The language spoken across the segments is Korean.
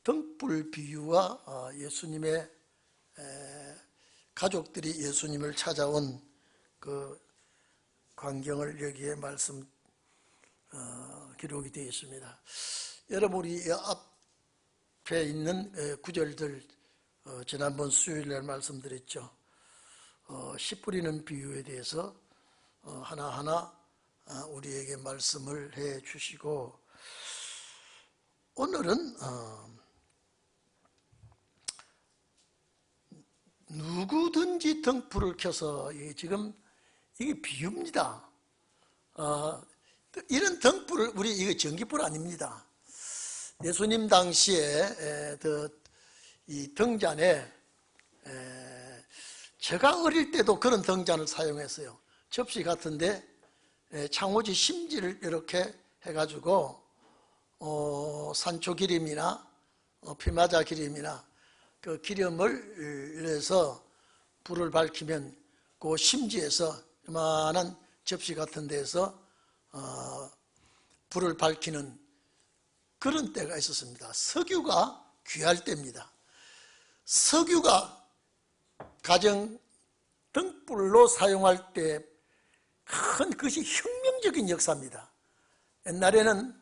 등불 비유와 예수님의 가족들이 예수님을 찾아온 그 광경을 여기에 말씀 기록이 되어 있습니다. 여러분, 우리 앞에 있는 구절들 지난번 수요일날 말씀드렸죠. 씨 뿌리는 비유에 대해서 하나하나 우리에게 말씀을 해 주시고, 오늘은 누구든지 등불을 켜서, 지금 이게 비유입니다. 이런 등불을, 우리 이거 전기불 아닙니다. 예수님 당시에 이 등잔에, 제가 어릴 때도 그런 등잔을 사용했어요. 접시 같은데 창호지 심지를 이렇게 해가지고 산초 기름이나 피마자 기름이나 그 기름을 내서 불을 밝히면 그 심지에서 이만한 접시 같은 데서 불을 밝히는 그런 때가 있었습니다. 석유가 귀할 때입니다. 석유가 가정 등불로 사용할 때 큰 것이 혁명적인 역사입니다. 옛날에는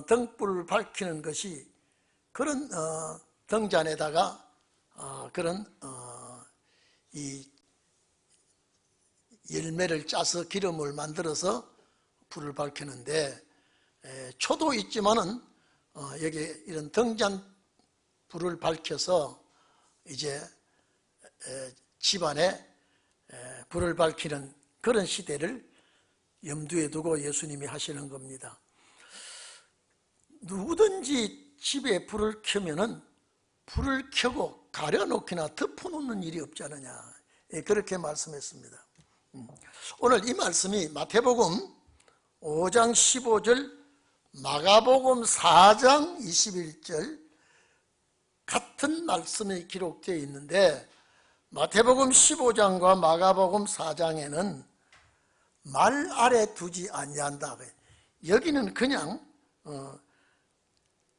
등불을 밝히는 것이 그런 등잔에다가 그런 이 열매를 짜서 기름을 만들어서 불을 밝히는데, 초도 있지만은 여기 이런 등잔 불을 밝혀서 이제 집안에 불을 밝히는 그런 시대를 염두에 두고 예수님이 하시는 겁니다. 누구든지 집에 불을 켜면은 불을 켜고 가려놓기나 덮어놓는 일이 없지 않느냐, 그렇게 말씀했습니다. 오늘 이 말씀이 마태복음 5장 15절, 마가복음 4장 21절 같은 말씀이 기록되어 있는데, 마태복음 15장과 마가복음 4장에는 말 아래 두지 아니한다. 여기는 그냥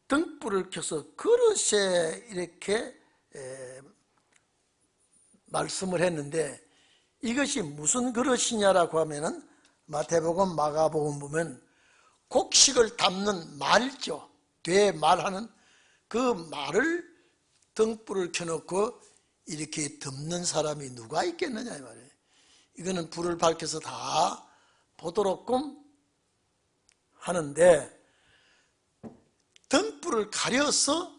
등불을 켜서 그릇에 이렇게 말씀을 했는데, 이것이 무슨 그릇이냐라고 하면은 마태복음 마가복음 보면 곡식을 담는 말이죠. 되말하는 그 말을 등불을 켜놓고 이렇게 덮는 사람이 누가 있겠느냐 이 말이에요. 이거는 불을 밝혀서 다 보도록끔 하는데, 등불을 가려서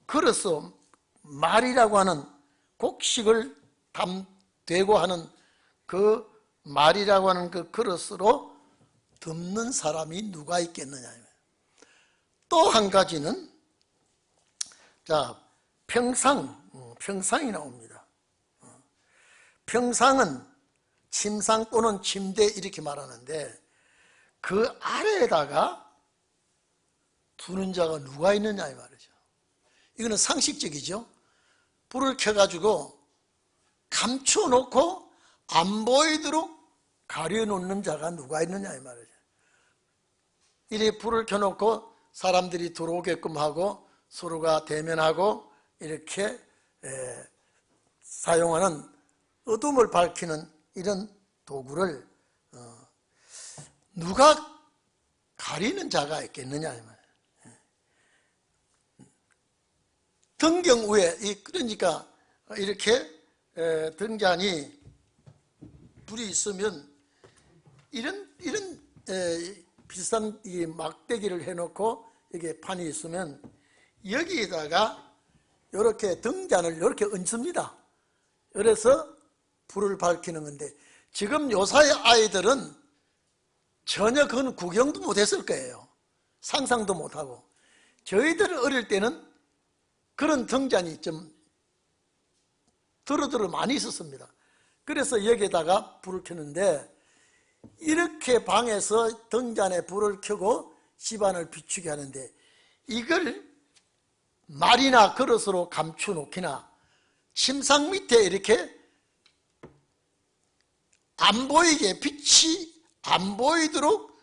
걸어서 말이라고 하는 곡식을 대고 하는 그 말이라고 하는 그 그릇으로 덮는 사람이 누가 있겠느냐. 또 한 가지는, 자, 평상이 나옵니다. 평상은 침상 또는 침대 이렇게 말하는데, 그 아래에다가 두는 자가 누가 있느냐 이 말이죠. 이거는 상식적이죠. 불을 켜가지고 감춰놓고 안 보이도록 가려놓는 자가 누가 있느냐 이 말이죠. 이렇게 불을 켜놓고 사람들이 들어오게끔 하고 서로가 대면하고 이렇게 사용하는 어둠을 밝히는 이런 도구를 누가 가리는 자가 있겠느냐 이 말이에요. 등경 위에, 그러니까 이렇게 등잔이 불이 있으면 이런 비싼 이 막대기를 해놓고 이게 판이 있으면 여기에다가 이렇게 등잔을 이렇게 얹습니다. 그래서 불을 밝히는 건데, 지금 요사의 아이들은 전혀 그건 구경도 못했을 거예요. 상상도 못하고. 저희들 어릴 때는 그런 등잔이 좀 두루두루 많이 있었습니다. 그래서 여기에다가 불을 켜는데, 이렇게 방에서 등잔에 불을 켜고 집안을 비추게 하는데, 이걸 말이나 그릇으로 감춰놓기나 침상 밑에 이렇게 안 보이게, 빛이 안 보이도록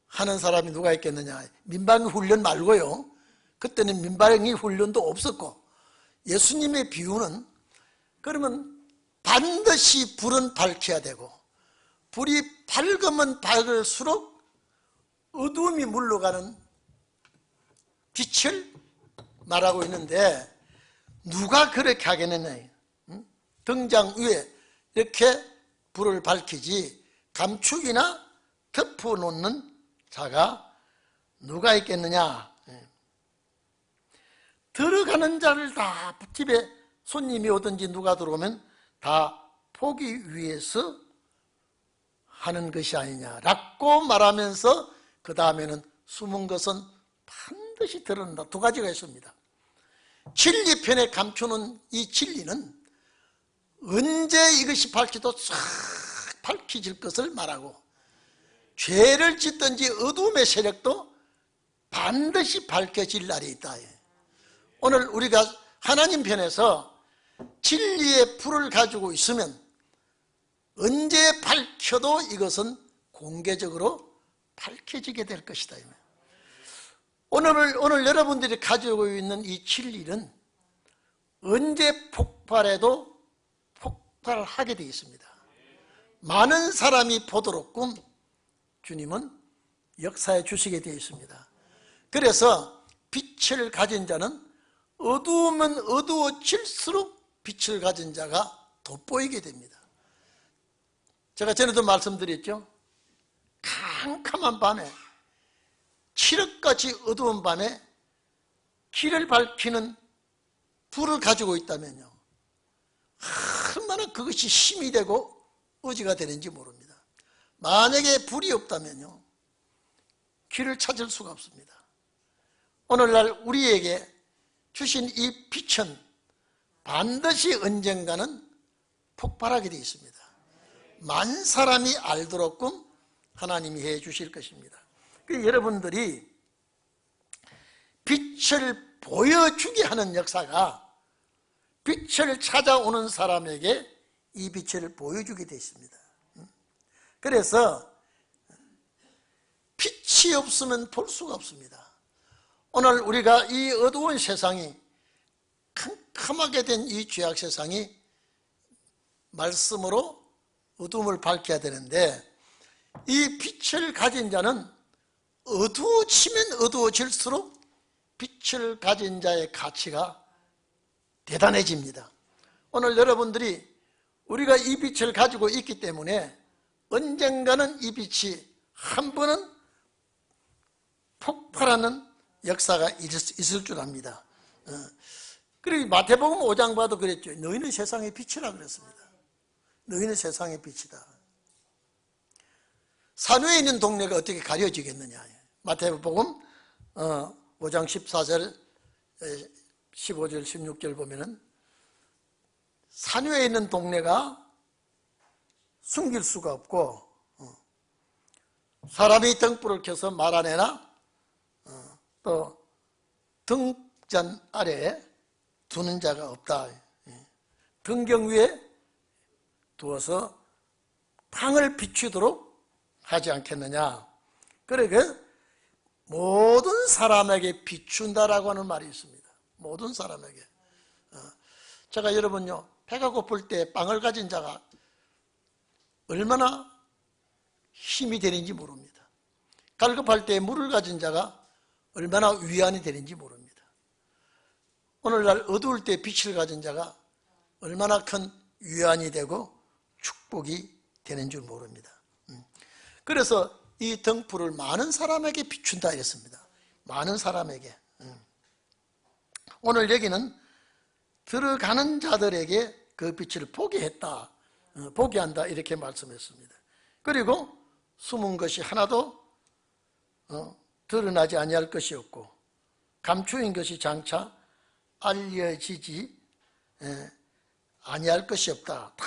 하는 사람이 누가 있겠느냐. 민방위 훈련 말고요. 그때는 민방위 훈련도 없었고, 예수님의 비유는 그러면 반드시 불은 밝혀야 되고, 불이 밝으면 밝을수록 어두움이 물러가는 빛을 말하고 있는데, 누가 그렇게 하겠느냐. 등장 위에 이렇게 불을 밝히지 감축이나 덮어놓는 자가 누가 있겠느냐. 들어가는 자를 다, 집에 손님이 오든지 누가 들어오면 다 보기 위해서 하는 것이 아니냐라고 말하면서 그 다음에는 숨은 것은 반드시 드러난다. 두 가지가 있습니다. 진리편에 감추는 이 진리는 언제 이것이 밝혀도 싹 밝혀질 것을 말하고, 죄를 짓든지 어둠의 세력도 반드시 밝혀질 날이 있다. 오늘 우리가 하나님 편에서 진리의 불을 가지고 있으면 언제 밝혀도 이것은 공개적으로 밝혀지게 될 것이다. 오늘 여러분들이 가지고 있는 이 진리는 언제 폭발해도 폭발하게 되어 있습니다. 많은 사람이 보도록끔 주님은 역사해 주시게 되어 있습니다. 그래서 빛을 가진 자는 어두우면 어두워질수록 빛을 가진 자가 돋보이게 됩니다. 제가 전에도 말씀드렸죠. 캄캄한 밤에, 칠흑같이 어두운 밤에 길을 밝히는 불을 가지고 있다면요, 얼마나 그것이 힘이 되고 의지가 되는지 모릅니다. 만약에 불이 없다면요, 길을 찾을 수가 없습니다. 오늘날 우리에게 주신 이 빛은 반드시 언젠가는 폭발하게 되어 있습니다. 만 사람이 알도록끔 하나님이 해 주실 것입니다. 여러분들이 빛을 보여주게 하는 역사가 빛을 찾아오는 사람에게 이 빛을 보여주게 되어 있습니다. 그래서 빛이 없으면 볼 수가 없습니다. 오늘 우리가 이 어두운 세상이, 캄캄하게 된 이 죄악 세상이 말씀으로 어둠을 밝혀야 되는데, 이 빛을 가진 자는 어두워지면 어두워질수록 빛을 가진 자의 가치가 대단해집니다. 오늘 여러분들이 우리가 이 빛을 가지고 있기 때문에 언젠가는 이 빛이 한 번은 폭발하는 역사가 있을 줄 압니다. 그리고 마태복음 5장 봐도 그랬죠. 너희는 세상의 빛이라 그랬습니다. 너희는 세상의 빛이다. 산 위에 있는 동네가 어떻게 가려지겠느냐. 마태복음 5장 14절 15절 16절 보면은 산 위에 있는 동네가 숨길 수가 없고, 사람이 등불을 켜서 말 안에나 또 등잔 아래에 두는 자가 없다. 등경 위에 두어서 방을 비추도록 하지 않겠느냐. 그러니까 모든 사람에게 비춘다라고 하는 말이 있습니다. 모든 사람에게. 제가 여러분요, 배가 고플 때 빵을 가진 자가 얼마나 힘이 되는지 모릅니다. 갈급할 때 물을 가진 자가 얼마나 위안이 되는지 모릅니다. 오늘날 어두울 때 빛을 가진 자가 얼마나 큰 위안이 되고 축복이 되는 줄 모릅니다. 그래서 이 등불을 많은 사람에게 비춘다 이랬습니다. 많은 사람에게. 오늘 여기는 들어가는 자들에게 그 빛을 보게 했다, 보게 한다 이렇게 말씀했습니다. 그리고 숨은 것이 하나도 드러나지 아니할 것이 없고, 감추인 것이 장차 알려지지 아니할 것이 없다. 다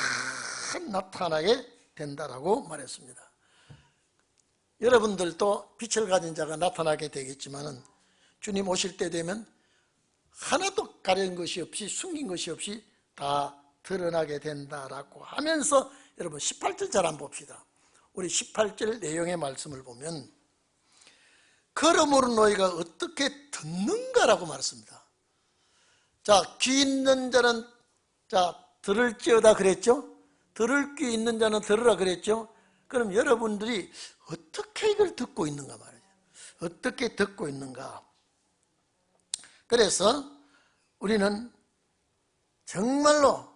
나타나게 된다라고 말했습니다. 여러분들도 빛을 가진 자가 나타나게 되겠지만 주님 오실 때 되면 하나도 가려진 것이 없이, 숨긴 것이 없이 다 드러나게 된다라고 하면서, 여러분 18절 잘 한번 봅시다. 우리 18절 내용의 말씀을 보면, 그러므로 너희가 어떻게 듣는가라고 말했습니다. 자, 귀 있는 자는 들을지어다 그랬죠? 들을 귀 있는 자는 들으라 그랬죠? 그럼 여러분들이 어떻게 이걸 듣고 있는가 말이에요. 어떻게 듣고 있는가. 그래서 우리는 정말로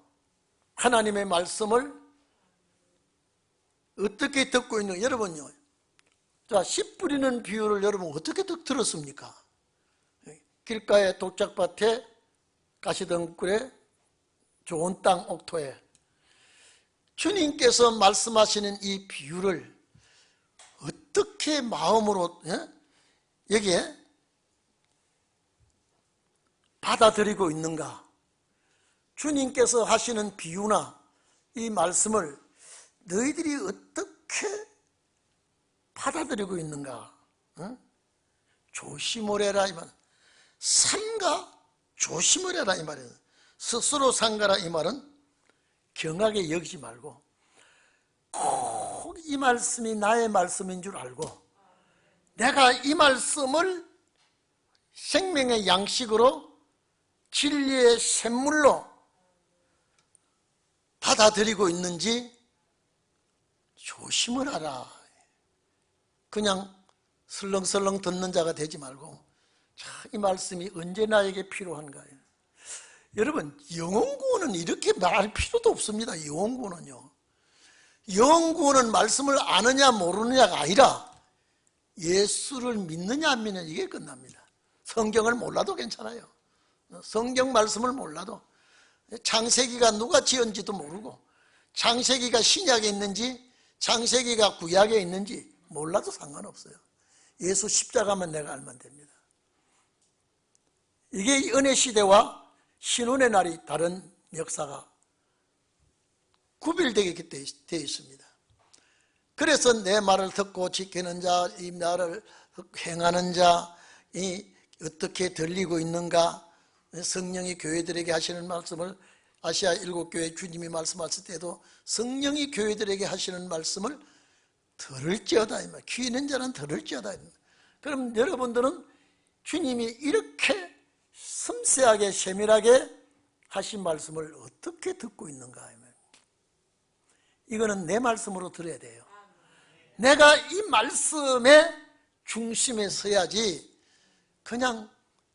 하나님의 말씀을 어떻게 듣고 있는가. 여러분요, 씨 뿌리는 비유를 여러분 어떻게 들었습니까? 길가에 독작밭에 가시덤굴에 좋은 땅 옥토에 주님께서 말씀하시는 이 비유를 어떻게 마음으로 여기에 받아들이고 있는가. 주님께서 하시는 비유나 이 말씀을 너희들이 어떻게 받아들이고 있는가. 조심을 해라 이 말. 삼가 조심을 해라 이 말이에요. 스스로 삼가라 이 말은 경하게 여기지 말고 꼭 이 말씀이 나의 말씀인 줄 알고 내가 이 말씀을 생명의 양식으로 진리의 샘물로 받아들이고 있는지 조심을 하라. 그냥 설렁설렁 듣는 자가 되지 말고 이 말씀이 언제 나에게 필요한가요? 여러분, 영혼구원은 이렇게 말할 필요도 없습니다. 영혼구원은요, 영혼구원은 말씀을 아느냐 모르느냐가 아니라 예수를 믿느냐 안 믿느냐 이게 끝납니다. 성경을 몰라도 괜찮아요. 성경 말씀을 몰라도, 창세기가 누가 지은지도 모르고 창세기가 신약에 있는지 창세기가 구약에 있는지 몰라도 상관없어요. 예수 십자가만 내가 알면 됩니다. 이게 은혜 시대와 신혼의 날이 다른 역사가 구별되게 되어 있습니다. 그래서 내 말을 듣고 지키는 자, 이 말을 행하는 자, 이 어떻게 들리고 있는가. 성령이 교회들에게 하시는 말씀을 아시아 7교회 주님이 말씀하실 때도 성령이 교회들에게 하시는 말씀을 들을지어다. 귀 있는 자는 들을지어다. 그럼 여러분들은 주님이 이렇게 섬세하게 세밀하게 하신 말씀을 어떻게 듣고 있는가. 이거는 내 말씀으로 들어야 돼요. 내가 이 말씀의 중심에 서야지 그냥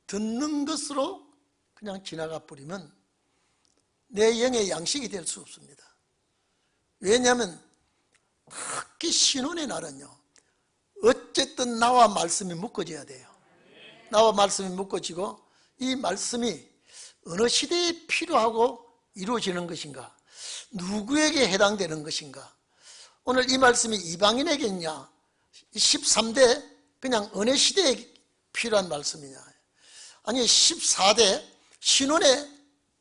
듣는 것으로 그냥 지나가 버리면 내 영의 양식이 될 수 없습니다. 왜냐하면 특히 신혼의 날은요, 어쨌든 나와 말씀이 묶어져야 돼요. 나와 말씀이 묶어지고 이 말씀이 어느 시대에 필요하고 이루어지는 것인가, 누구에게 해당되는 것인가. 오늘 이 말씀이 이방인에게냐, 13대 그냥 어느 시대에 필요한 말씀이냐, 아니 14대 신혼에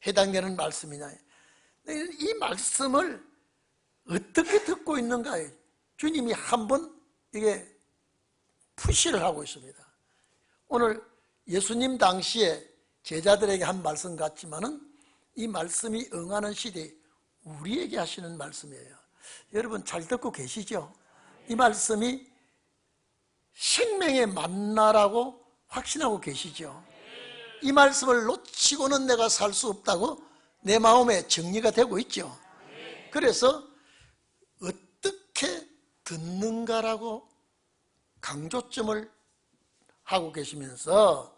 해당되는 말씀이냐. 이 말씀을 어떻게 듣고 있는가. 주님이 한번 이게 푸시를 하고 있습니다. 오늘 예수님 당시에 제자들에게 한 말씀 같지만은 이 말씀이 응하는 시대에 우리에게 하시는 말씀이에요. 여러분 잘 듣고 계시죠? 이 말씀이 생명의 만나라고 확신하고 계시죠? 이 말씀을 놓치고는 내가 살 수 없다고 내 마음에 정리가 되고 있죠? 그래서 어떻게 듣는가라고 강조점을 하고 계시면서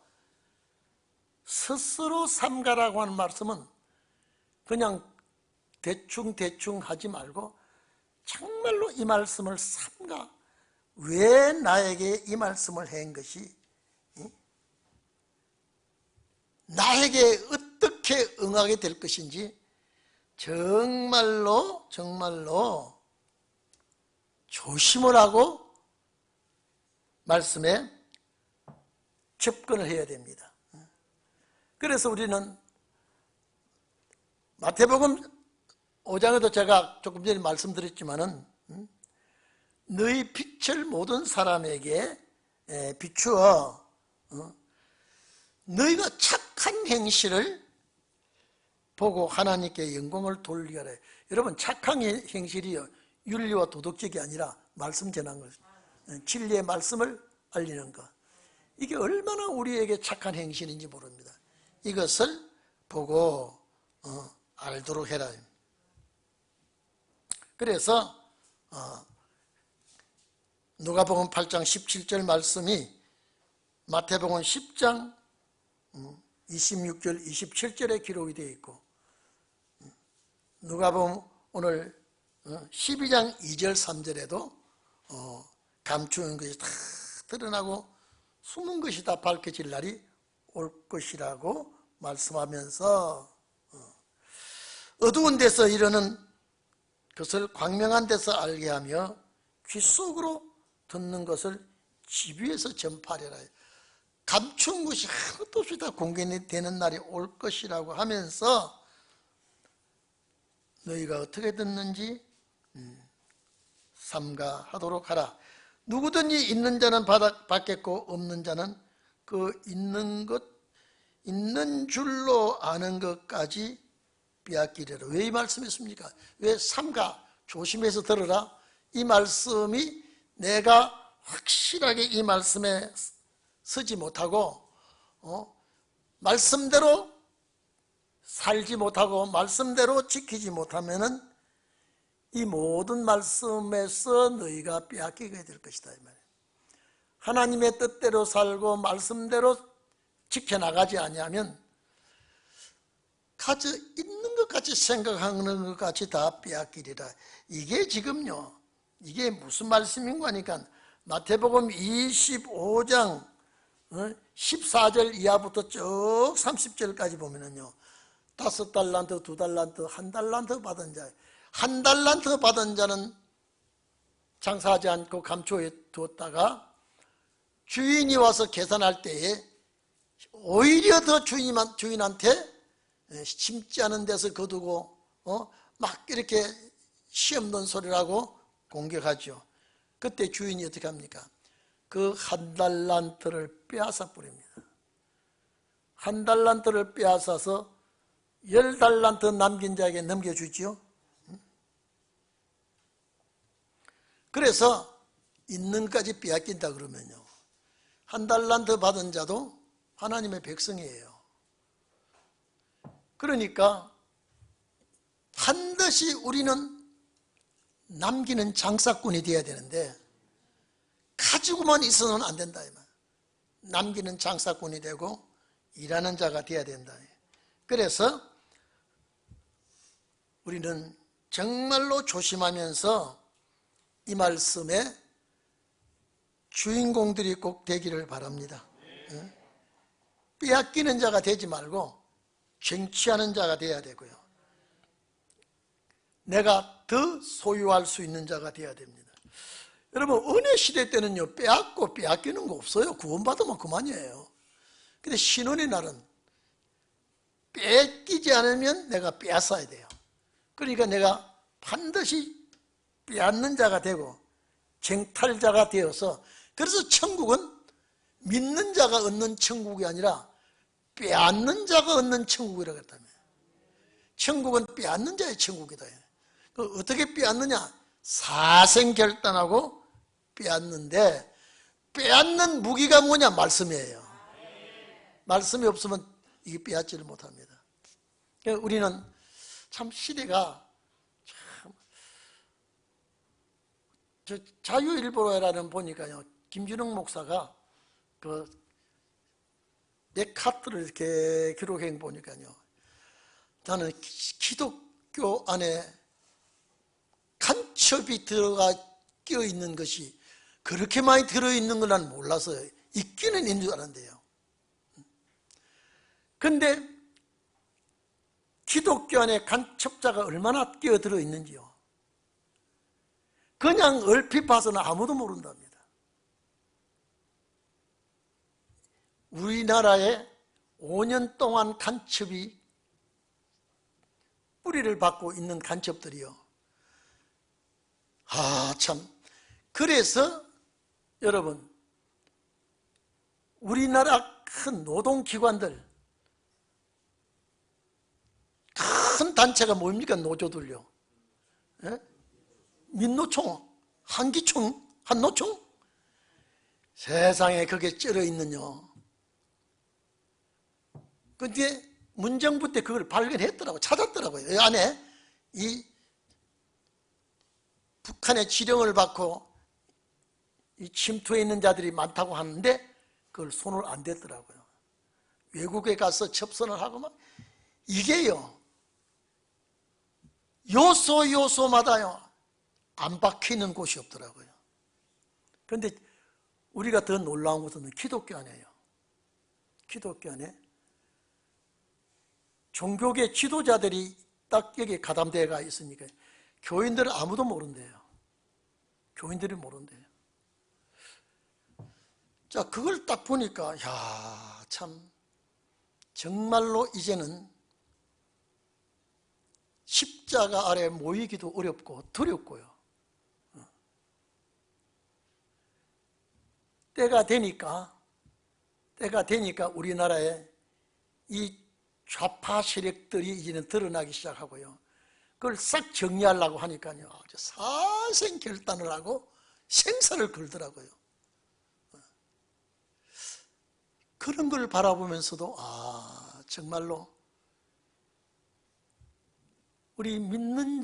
스스로 삼가라고 하는 말씀은 그냥 대충 하지 말고 정말로 이 말씀을 삼가. 왜 나에게 이 말씀을 한 것이 나에게 어떻게 응하게 될 것인지 정말로 조심을 하고 말씀에 접근을 해야 됩니다. 그래서 우리는 마태복음 5장에도 제가 조금 전에 말씀드렸지만은 너희 빛을 모든 사람에게 비추어 너희가 착한 행실을 보고 하나님께 영광을 돌리게 하라. 여러분 착한 행실이요, 윤리와 도덕적이 아니라 말씀 전하는 것, 진리의 말씀을 알리는 것. 이게 얼마나 우리에게 착한 행실인지 모릅니다. 이것을 보고 알도록 해라. 그래서 누가복음 8장 17절 말씀이 마태복음 10장 26절 27절에 기록이 되어 있고, 누가복음 오늘 12장 2절 3절에도 감추는 것이 다 드러나고 숨은 것이 다 밝혀질 날이 올 것이라고 말씀하면서 어두운 데서 이르는 것을 광명한 데서 알게 하며 귀 속으로 듣는 것을 집 위에서 전파하리라. 감춘 것이 하나도 없이 다 공개되는 날이 올 것이라고 하면서 너희가 어떻게 듣는지 삼가하도록 하라. 누구든지 있는 자는 받겠고 없는 자는 그 있는 줄로 아는 것까지 빼앗기리라. 왜 이 말씀했습니까? 왜 삼가 조심해서 들으라. 이 말씀이 내가 확실하게 이 말씀에 서지 못하고 말씀대로 살지 못하고 말씀대로 지키지 못하면은 이 모든 말씀에서 너희가 빼앗기게 될 것이다 이 말이에요. 하나님의 뜻대로 살고 말씀대로 지켜나가지 아니하면 가져 있는 것 같이 생각하는 것 같이 다 빼앗기리라. 이게 지금요, 이게 무슨 말씀인가 하니까 마태복음 25장 14절 이하부터 쭉 30절까지 보면은요, 5달란트, 2달란트, 1달란트 받은 자, 1달란트 받은 자는 장사하지 않고 감초에 두었다가 주인이 와서 계산할 때에 오히려 더 주인한테 심지 않은 데서 거두고 막 이렇게 시험던 소리라고 공격하죠. 그때 주인이 어떻게 합니까? 그 1달란트를 빼앗아 버립니다. 1달란트를 빼앗아서 10달란트 남긴 자에게 넘겨주지요. 그래서 있는 것까지 빼앗긴다 그러면요, 1달란트 받은 자도 하나님의 백성이에요. 그러니까 반드시 우리는 남기는 장사꾼이 되어야 되는데 가지고만 있어서는 안 된다 이 말. 남기는 장사꾼이 되고 일하는 자가 되어야 된다. 그래서 우리는 정말로 조심하면서 이 말씀에 주인공들이 꼭 되기를 바랍니다. 빼앗기는 자가 되지 말고 쟁취하는 자가 되어야 되고요, 내가 더 소유할 수 있는 자가 되어야 됩니다. 여러분, 은혜 시대 때는요, 빼앗고 빼앗기는 거 없어요. 구원받으면 그만이에요. 근데 신혼의 날은 뺏기지 않으면 내가 빼앗아야 돼요. 그러니까 내가 반드시 빼앗는 자가 되고 쟁탈자가 되어서, 그래서 천국은 믿는 자가 얻는 천국이 아니라 빼앗는 자가 얻는 천국이라고 했다며. 천국은 빼앗는 자의 천국이다. 어떻게 빼앗느냐? 사생결단하고 빼앗는데, 빼앗는 무기가 뭐냐? 말씀이에요. 말씀이 없으면 이게 빼앗지를 못합니다. 우리는 참 시대가 참, 자유일보라는 보니까요, 김준영 목사가 내 카트를 이렇게 기록해 보니까요, 나는 기독교 안에 간첩이 끼어 있는 것이 그렇게 많이 들어있는 걸 난 몰라서요. 있기는 있는 줄 알았는데요. 근데 기독교 안에 간첩자가 얼마나 끼어들어 있는지요, 그냥 얼핏 봐서는 아무도 모른답니다. 우리나라에 5년 동안 간첩이 뿌리를 받고 있는 간첩들이요, 참. 그래서 여러분, 우리나라 큰 노동기관들, 큰 단체가 뭡니까? 노조들요. 민노총, 한기총, 한노총, 세상에 그게 쩔어 있느냐. 근데 문정부 때 그걸 발견했더라고, 찾았더라고요. 이 안에 이 북한의 지령을 받고 이 침투해 있는 자들이 많다고 하는데 그걸 손을 안 댔더라고요. 외국에 가서 접선을 하고 막 이게요, 요소마다요 안 박히는 곳이 없더라고요. 그런데 우리가 더 놀라운 것은 기독교 안에요. 기독교 안에 종교계 지도자들이 딱 여기 가담대가 있으니까 교인들은 아무도 모른대요. 교인들이 모른대요. 자, 그걸 딱 보니까 야, 참 정말로 이제는 십자가 아래 모이기도 어렵고 두렵고요. 때가 되니까 우리나라에 이 좌파 세력들이 이제는 드러나기 시작하고요. 그걸 싹 정리하려고 하니까요, 아주 사생결단을 하고 생사를 걸더라고요. 그런 걸 바라보면서도 정말로 우리 믿는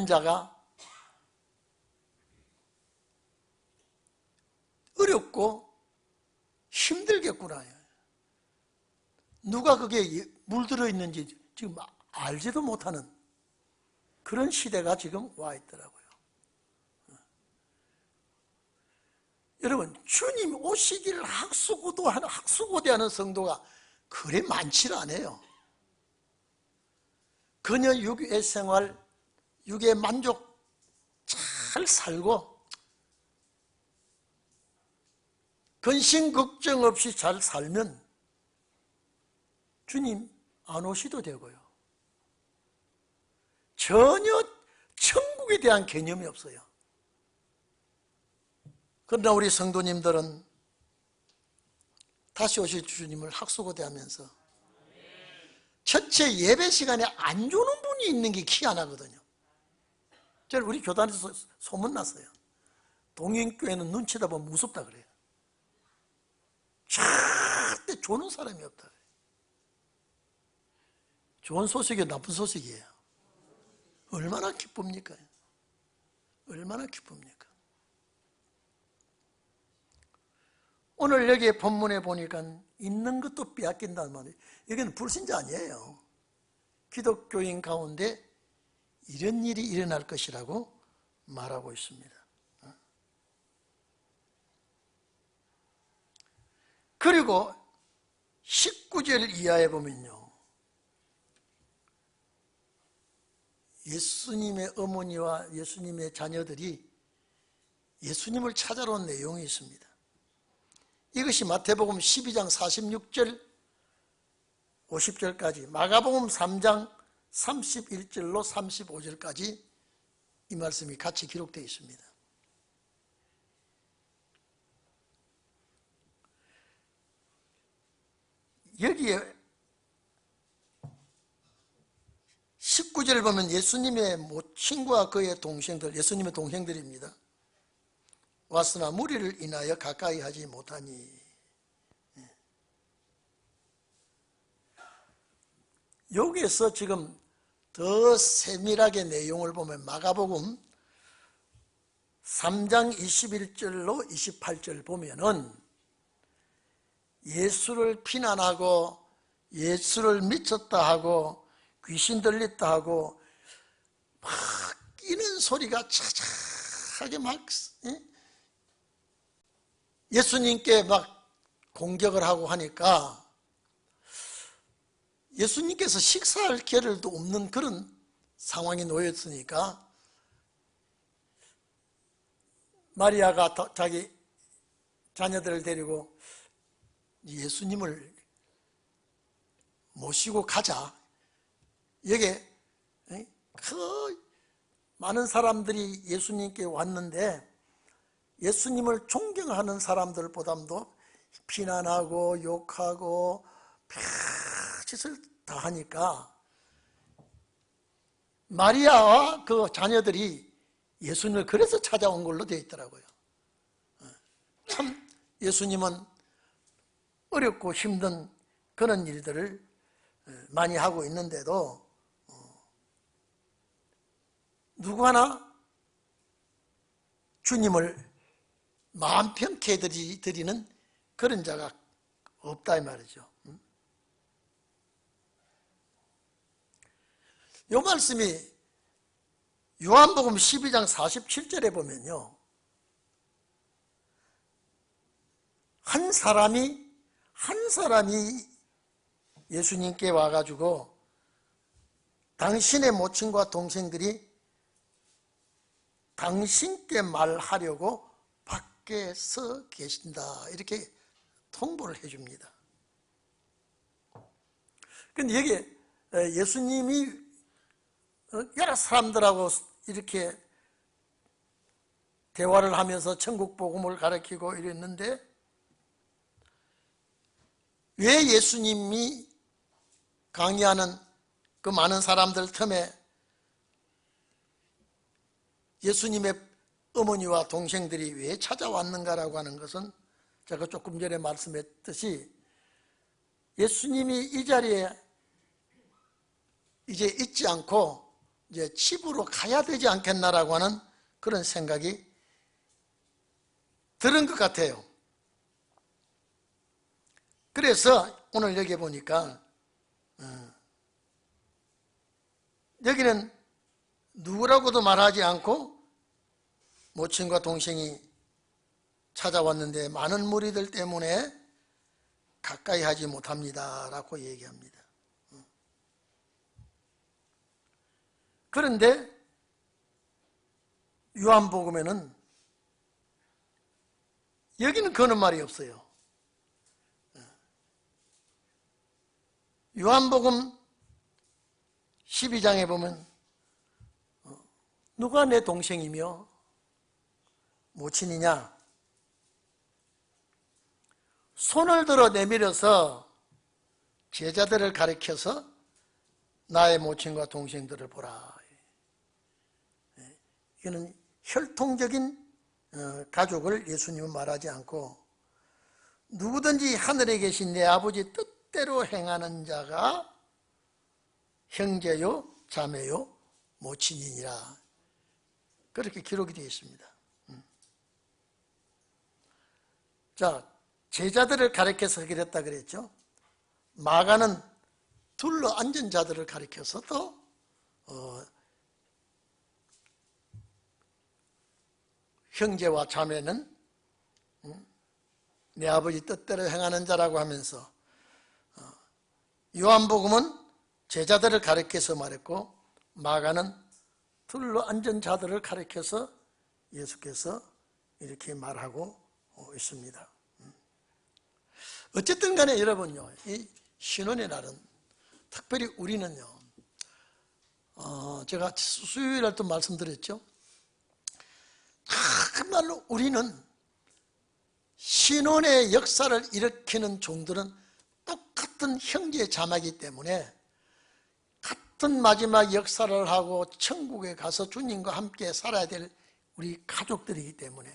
자가 어렵고 힘들겠구나. 누가 그게 물들어 있는지 지금 알지도 못하는 그런 시대가 지금 와 있더라고요. 여러분, 주님 오시기를 학수고대하는 성도가 그리 많지 않아요. 그녀 육의 생활, 육의 만족 잘 살고 근심 걱정 없이 잘 살면 주님 안 오시도 되고요. 전혀 천국에 대한 개념이 없어요. 그러나 우리 성도님들은 다시 오실 주님을 학수고대하면서 첫째 예배 시간에 안 주는 분이 있는 게 희한하거든요. 우리 교단에서 소문났어요. 동인교회는 눈 쳐다보면 무섭다 그래요. 절대 주는 사람이 없다. 좋은 소식이에요, 나쁜 소식이에요? 얼마나 기쁩니까? 얼마나 기쁩니까? 오늘 여기 본문에 보니까 있는 것도 빼앗긴단 말이에요. 여기는 불신자 아니에요. 기독교인 가운데 이런 일이 일어날 것이라고 말하고 있습니다. 그리고 19절 이하에 보면요, 예수님의 어머니와 예수님의 자녀들이 예수님을 찾아러 온 내용이 있습니다. 이것이 마태복음 12장 46절 50절까지, 마가복음 3장 31절로 35절까지 이 말씀이 같이 기록되어 있습니다. 여기에 19절을 보면 예수님의 모친과 그의 동생들, 예수님의 동생들입니다. 왔으나 무리를 인하여 가까이 하지 못하니. 여기에서 지금 더 세밀하게 내용을 보면 마가복음 3장 21절로 28절 보면은 예수를 비난하고 예수를 미쳤다 하고 귀신 들렸다 하고 막 끼는 소리가 차차하게 막 예수님께 막 공격을 하고 하니까 예수님께서 식사할 겨를도 없는 그런 상황이 놓였으니까 마리아가 자기 자녀들을 데리고 예수님을 모시고 가자. 여기에 그 많은 사람들이 예수님께 왔는데 예수님을 존경하는 사람들보다도 비난하고 욕하고 별짓을 다 하니까 마리아와 그 자녀들이 예수님을 그래서 찾아온 걸로 되어 있더라고요. 참 예수님은 어렵고 힘든 그런 일들을 많이 하고 있는데도 누구 하나 주님을 마음 편케 드리는 그런 자가 없다 이 말이죠. 이 말씀이 요한복음 12장 47절에 보면요, 한 사람이 예수님께 와가지고 당신의 모친과 동생들이 당신께 말하려고 밖에 서 계신다 이렇게 통보를 해줍니다. 근데 여기에 예수님이 여러 사람들하고 이렇게 대화를 하면서 천국 복음을 가르치고 이랬는데 왜 예수님이 강의하는 그 많은 사람들 틈에 예수님의 어머니와 동생들이 왜 찾아왔는가라고 하는 것은 제가 조금 전에 말씀했듯이 예수님이 이 자리에 이제 있지 않고 이제 집으로 가야 되지 않겠나라고 하는 그런 생각이 들은 것 같아요. 그래서 오늘 여기 보니까 여기는 누구라고도 말하지 않고 모친과 동생이 찾아왔는데 많은 무리들 때문에 가까이 하지 못합니다 라고 얘기합니다. 그런데 요한복음에는 여기는 그런 말이 없어요. 요한복음 12장에 보면 누가 내 동생이며 모친이냐? 손을 들어 내밀어서 제자들을 가리켜서 나의 모친과 동생들을 보라. 이거는 혈통적인 가족을 예수님은 말하지 않고 누구든지 하늘에 계신 내 아버지 뜻대로 행하는 자가 형제요 자매요 모친이니라 그렇게 기록이 되어 있습니다. 자, 제자들을 가리켜서 그랬다 그랬죠. 마가는 둘러 앉은 자들을 가리켜서도 형제와 자매는 내 아버지 뜻대로 행하는 자라고 하면서 요한복음은 제자들을 가리켜서 말했고 마가는 둘러 앉은 자들을 가리켜서 예수께서 이렇게 말하고 있습니다. 어쨌든 간에 여러분요, 이 신혼의 날은 특별히 우리는요, 제가 수요일날 또 말씀드렸죠. 정말로 우리는 신혼의 역사를 일으키는 종들은 똑같은 형제 자매이기 때문에 같은 마지막 역사를 하고 천국에 가서 주님과 함께 살아야 될 우리 가족들이기 때문에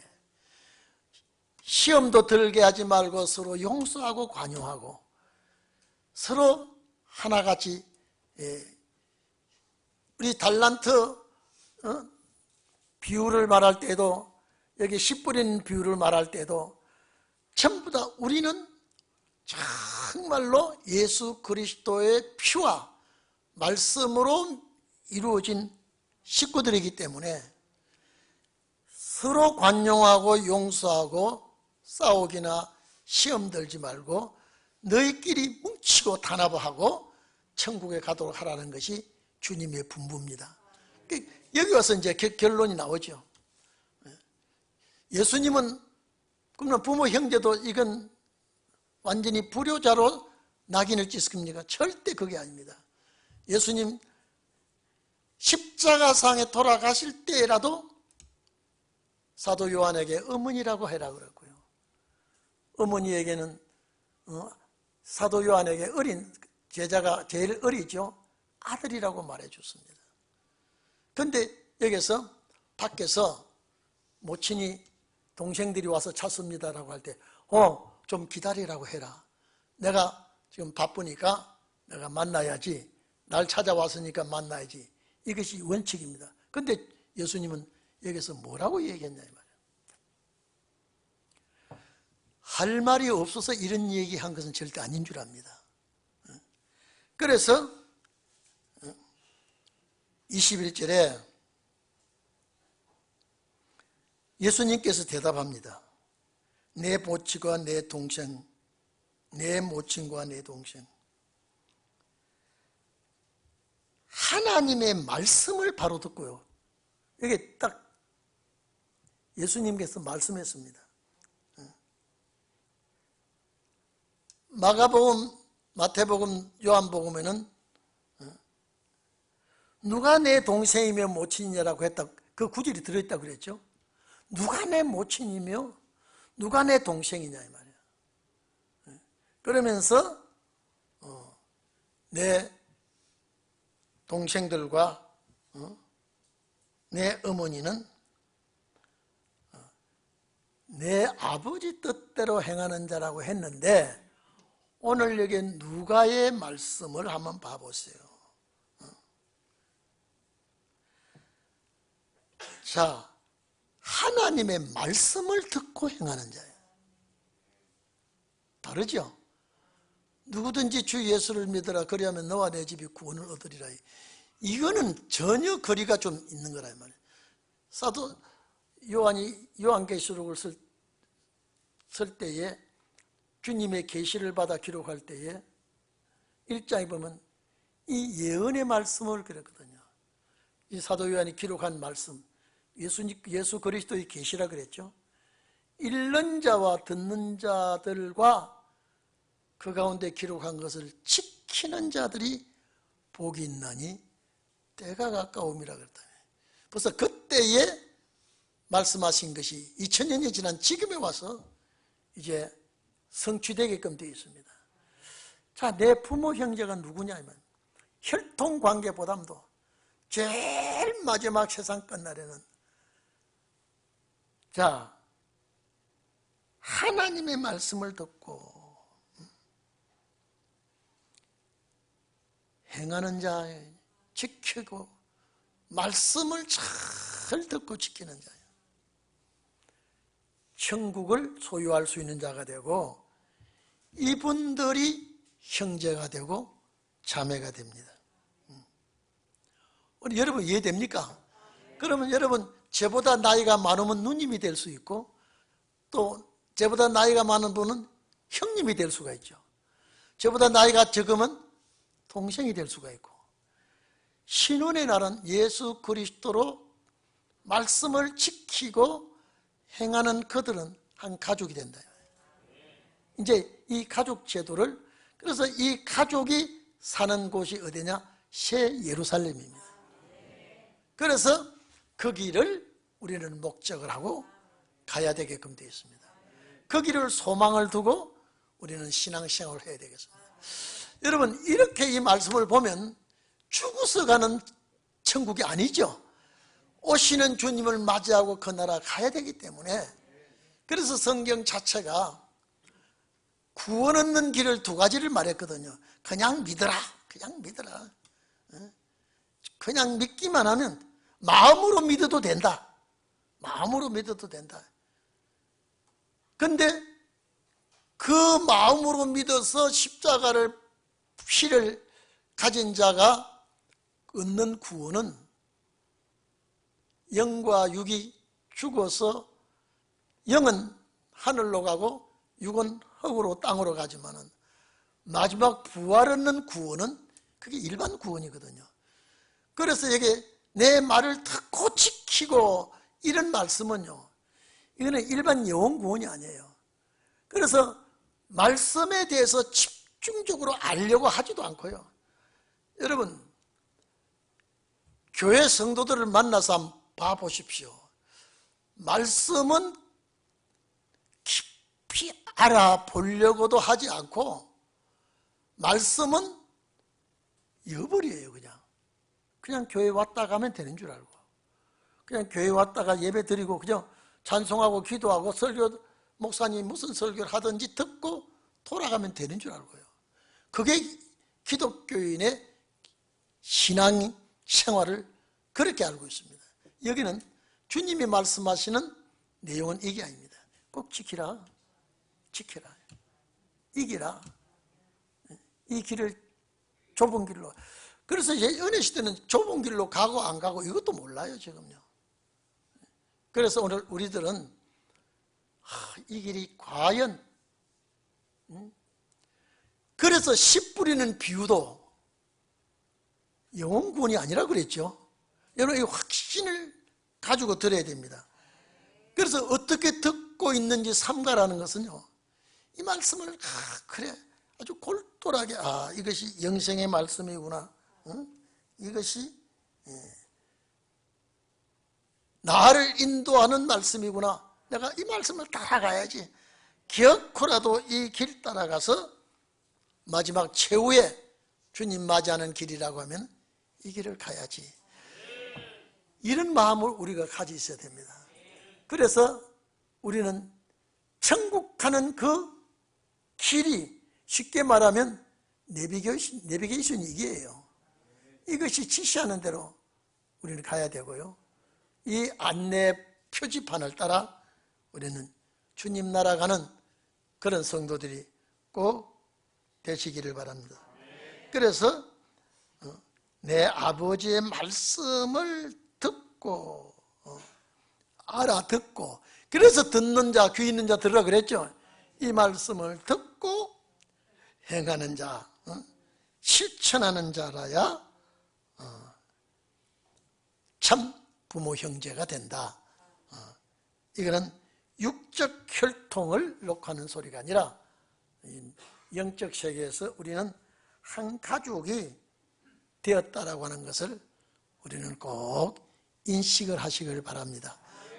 시험도 들게 하지 말고 서로 용서하고 관용하고 서로 하나같이 우리 달란트 비유를 말할 때도 여기 씨 뿌리는 비유를 말할 때도 전부 다 우리는 정말로 예수 그리스도의 피와 말씀으로 이루어진 식구들이기 때문에 서로 관용하고 용서하고 싸우기나 시험 들지 말고 너희끼리 뭉치고 단합하고 천국에 가도록 하라는 것이 주님의 분부입니다. 여기 와서 이제 결론이 나오죠. 예수님은 그러면 부모 형제도 이건 완전히 불효자로 낙인을 찍습니까? 절대 그게 아닙니다. 예수님 십자가상에 돌아가실 때라도 사도 요한에게 어머니라고 해라 그랬고요. 어머니에게는 사도 요한에게 어린 제자가 제일 어리죠. 아들이라고 말해 줬습니다. 그런데 여기서 밖에서 모친이 동생들이 와서 찾습니다라고 할 때 좀 기다리라고 해라. 내가 지금 바쁘니까 내가 만나야지. 날 찾아왔으니까 만나야지. 이것이 원칙입니다. 근데 예수님은 여기서 뭐라고 얘기했냐 이 말이에요. 할 말이 없어서 이런 얘기한 것은 절대 아닌 줄 압니다. 그래서 21절에 예수님께서 대답합니다. 내 모친과 내 동생, 내 모친과 내 동생. 하나님의 말씀을 바로 듣고요. 이게 딱 예수님께서 말씀했습니다. 마가복음, 마태복음, 요한복음에는 누가 내 동생이며 모친이냐라고 했다. 그 구절이 들어있다고 그랬죠. 누가 내 모친이며 누가 내 동생이냐 이 말이야. 그러면서 내 동생들과 내 어머니는 내 아버지 뜻대로 행하는 자라고 했는데 오늘 여기 누가의 말씀을 한번 봐보세요. 자, 하나님의 말씀을 듣고 행하는 자예요. 다르죠? 누구든지 주 예수를 믿으라 그리하면 너와 내 집이 구원을 얻으리라. 이거는 전혀 거리가 좀 있는 거라 이 말이에요. 사도 요한이 요한계시록을 쓸 때에 주님의 계시를 받아 기록할 때에 1장에 보면 이 예언의 말씀을 그랬거든요. 이 사도 요한이 기록한 말씀, 예수 그리스도의 계시라 그랬죠. 읽는 자와 듣는 자들과 그 가운데 기록한 것을 지키는 자들이 복이 있나니 때가 가까움이라 그랬다. 벌써 그때에 말씀하신 것이 2000년이 지난 지금에 와서 이제 성취되게끔 되어 있습니다. 자, 내 부모 형제가 누구냐 하면 혈통 관계보다도 제일 마지막 세상 끝날에는 자, 하나님의 말씀을 듣고 행하는 자, 지키고 말씀을 잘 듣고 지키는 자예요. 천국을 소유할 수 있는 자가 되고 이분들이 형제가 되고 자매가 됩니다. 우리 여러분 이해됩니까? 그러면 여러분 저보다 나이가 많으면 누님이 될 수 있고 또 저보다 나이가 많은 분은 형님이 될 수가 있죠. 저보다 나이가 적으면 동생이 될 수가 있고 신혼의 날은 예수 그리스도로 말씀을 지키고 행하는 그들은 한 가족이 된다. 이제 이 가족 제도를 그래서 이 가족이 사는 곳이 어디냐? 새 예루살렘입니다. 그래서 그 길을 우리는 목적을 하고 가야 되게끔 되어 있습니다. 그 길을 소망을 두고 우리는 신앙생활을 해야 되겠습니다. 여러분 이렇게 이 말씀을 보면 죽어서 가는 천국이 아니죠. 오시는 주님을 맞이하고 그 나라 가야 되기 때문에 그래서 성경 자체가 구원 얻는 길을 두 가지를 말했거든요. 그냥 믿어라. 그냥 믿어라. 그냥 믿기만 하면 마음으로 믿어도 된다. 마음으로 믿어도 된다. 근데 그 마음으로 믿어서 십자가를 피를 가진 자가 얻는 구원은 영과 육이 죽어서 영은 하늘로 가고 육은 흙으로 땅으로 가지만은 마지막 부활 얻는 구원은 그게 일반 구원이거든요. 그래서 이게 내 말을 듣고 지키고 이런 말씀은요, 이거는 일반 영혼 구원이 아니에요. 그래서 말씀에 대해서 집중적으로 알려고 하지도 않고요. 여러분 교회 성도들을 만나서 한번 봐보십시오. 말씀은 깊이 알아보려고도 하지 않고 말씀은 여벌이에요. 그냥 교회 왔다 가면 되는 줄 알고 그냥 교회 왔다가 예배 드리고 그냥 찬송하고 기도하고 설교, 목사님이 무슨 설교를 하든지 듣고 돌아가면 되는 줄 알고요. 그게 기독교인의 신앙 생활을 그렇게 알고 있습니다. 여기는 주님이 말씀하시는 내용은 이게 아닙니다. 꼭 지키라, 지켜라, 이기라, 이 길을 좁은 길로. 그래서 이제 은혜 시대는 좁은 길로 가고 안 가고 이것도 몰라요 지금요. 그래서 오늘 우리들은 이 길이 과연, 그래서 씨 뿌리는 비유도 영혼구원이 아니라 그랬죠. 여러분 이 확신을 가지고 들어야 됩니다. 그래서 어떻게 듣고 있는지 삼가라는 것은요, 이 말씀을 그래 아주 골똘하게 이것이 영생의 말씀이구나, 이것이 나를 인도하는 말씀이구나, 내가 이 말씀을 따라가야지, 기어코라도 이 길 따라가서 마지막 최후에 주님 맞이하는 길이라고 하면 이 길을 가야지, 이런 마음을 우리가 가지고 있어야 됩니다. 그래서 우리는 천국 가는 그 길이 쉽게 말하면 내비게이션 이게예요. 이것이 지시하는 대로 우리는 가야 되고요, 이 안내 표지판을 따라 우리는 주님 나라 가는 그런 성도들이 꼭 되시기를 바랍니다. 그래서 내 아버지의 말씀을 듣고 알아듣고, 그래서 듣는 자, 귀 있는 자 들으라 그랬죠. 이 말씀을 듣고 행하는 자, 실천하는 자라야 참 부모 형제가 된다. 이거는 육적 혈통을 놓고 하는 소리가 아니라 영적 세계에서 우리는 한 가족이 되었다라고 하는 것을 우리는 꼭 인식을 하시길 바랍니다.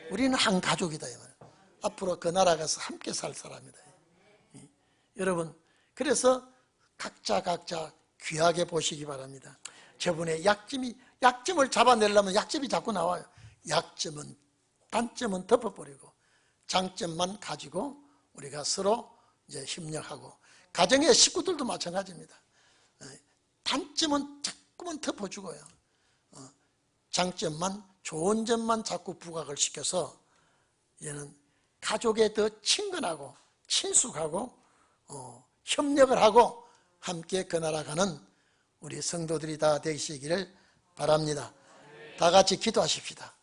우리는 한 가족이다 이 말이에요. 앞으로 그 나라 가서 함께 살 사람이다. 여러분, 그래서 각자 귀하게 보시기 바랍니다. 저번에 약점을 잡아내려면 약점이 자꾸 나와요. 단점은 덮어버리고 장점만 가지고 우리가 서로 이제 협력하고, 가정의 식구들도 마찬가지입니다. 단점은 자꾸만 덮어주고요, 장점만, 좋은 점만 자꾸 부각을 시켜서 이제는 가족에 더 친근하고 친숙하고 협력을 하고 함께 그 나라 가는 우리 성도들이 다 되시기를 바랍니다. 다 같이 기도하십시다.